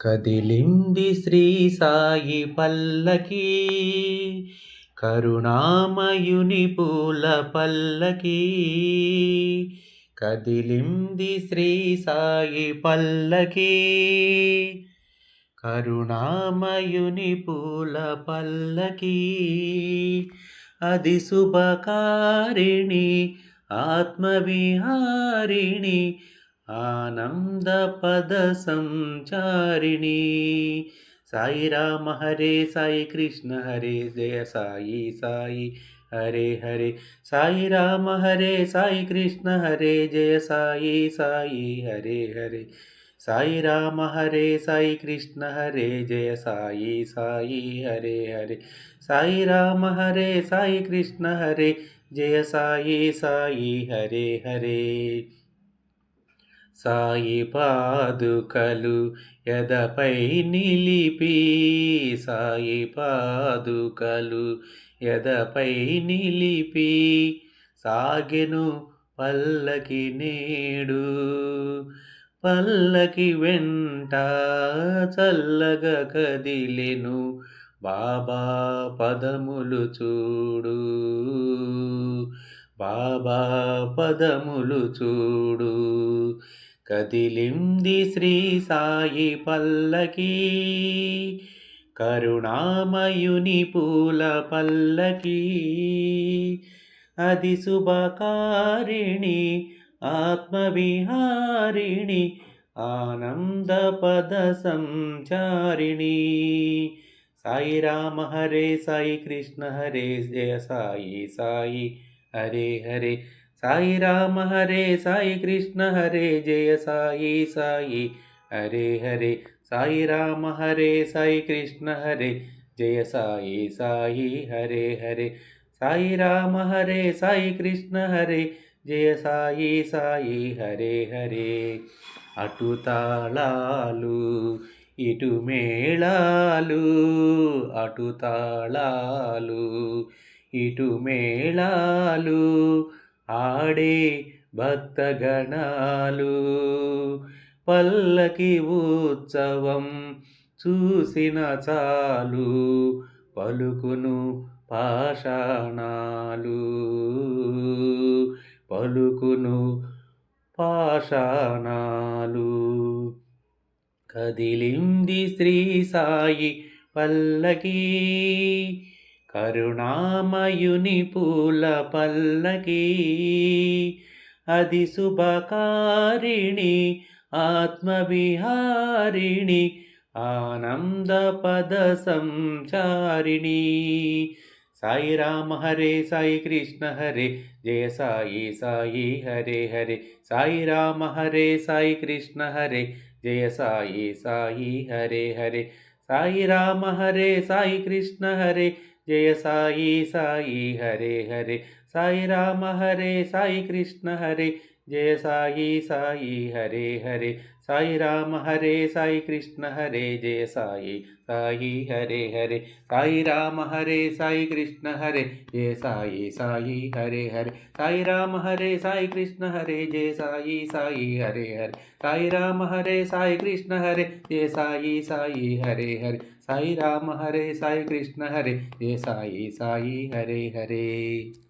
కదిలింది శ్రీ సాయి పల్లకి, కరుణామయుని పూల పల్లకి. కదిలింది శ్రీ సాయి పల్లకి, కరుణామయుని పూల పల్లకి. అది శుభకారిణి ఆత్మవిహారిణి, ఆనంద పద సంచారిణి. సాయి రామ హరే సాయి కృష్ణ హరే జయ సాయి సాయి హరే హరే. సాయి రామ హరే సాయి కృష్ణ హరే జయ సాయి సాయి హరే హరే. సాయి రామ హరే సాయి కృష్ణ హరే జయ సాయి సాయి హరే హరే. సాయి రామ హరే సాయి కృష్ణ హరే జయ సాయి సాయి హరే హరే. సాయి పాదుకలు ఎదపై నిలిపి, సాయి పాదుకలు ఎదపై నిలిపి, సాగెను పల్లకి నేడు. పల్లకి వెంట చల్లగా కదిలెను బాబా పదములు చూడు, బాబా పదములు చూడు. కదిలింది శ్రీ సాయి పల్లకి, కరుణామయుని పూల పల్లకి. అది శుభకారిణి ఆత్మవిహారిణి, ఆనంద పద సంచారిణి. సాయి రామ హరే సాయి కృష్ణ హరే జయ సాయి సాయి హరే హరే. సాయి రామ హరే సాయి కృష్ణ హరే జయ సాయి సాయి హరే హరే. సాయి రామ హరే సాయి కృష్ణ హరే జయ సాయి సాయి హరే హరే. సాయి రామ హరే సాయి కృష్ణ హరే జయ సాయి సాయి హరే హరే. అటు తాళాలు ఇటు మేళాలు, అటు తాళాలు ఇటు మేళాలు, ఆడే భక్తగణాలు. పల్లకి ఉత్సవం చూసిన చాలు, పలుకును పాషాణాలు, పలుకును పాషాణాలు. కదిలింది శ్రీ సాయి పల్లకి, కరుణామయుని పూల పల్లకి. అది శుభకారిణి ఆత్మవిహారిణి, ఆనంద పద సంచారిణి. సాయి రామ హరే సాయి కృష్ణ హరే జయ సాయి సాయి హరే హరే. సాయి రామ హరే సాయి కృష్ణ హరే జయ సాయి సాయి హరే హరే. సాయి రామ హరే సాయి కృష్ణ హరే జయ సాయి సాయి హరే హరే. సాయి రామ హరే సాయి కృష్ణ హరే జయ సాయి సాయి హరే హరే. సాయి రామ హరే సాయి కృష్ణ హరే జయ సాయి సాయి హరే హరే. సాయి రామ హరే సాయి కృష్ణ హరే జయ సాయి సాయి హరే హరే. సాయి రామ హరే సాయి కృష్ణ హరే జయ సాయి సాయి హరే హరే. సాయి రామ హరే సాయి కృష్ణ హరే జయ సాయి సాయి హరే హరే. సాయి రామ హరే సాయి కృష్ణ హరే జయ సాయి సాయి హరే హరే.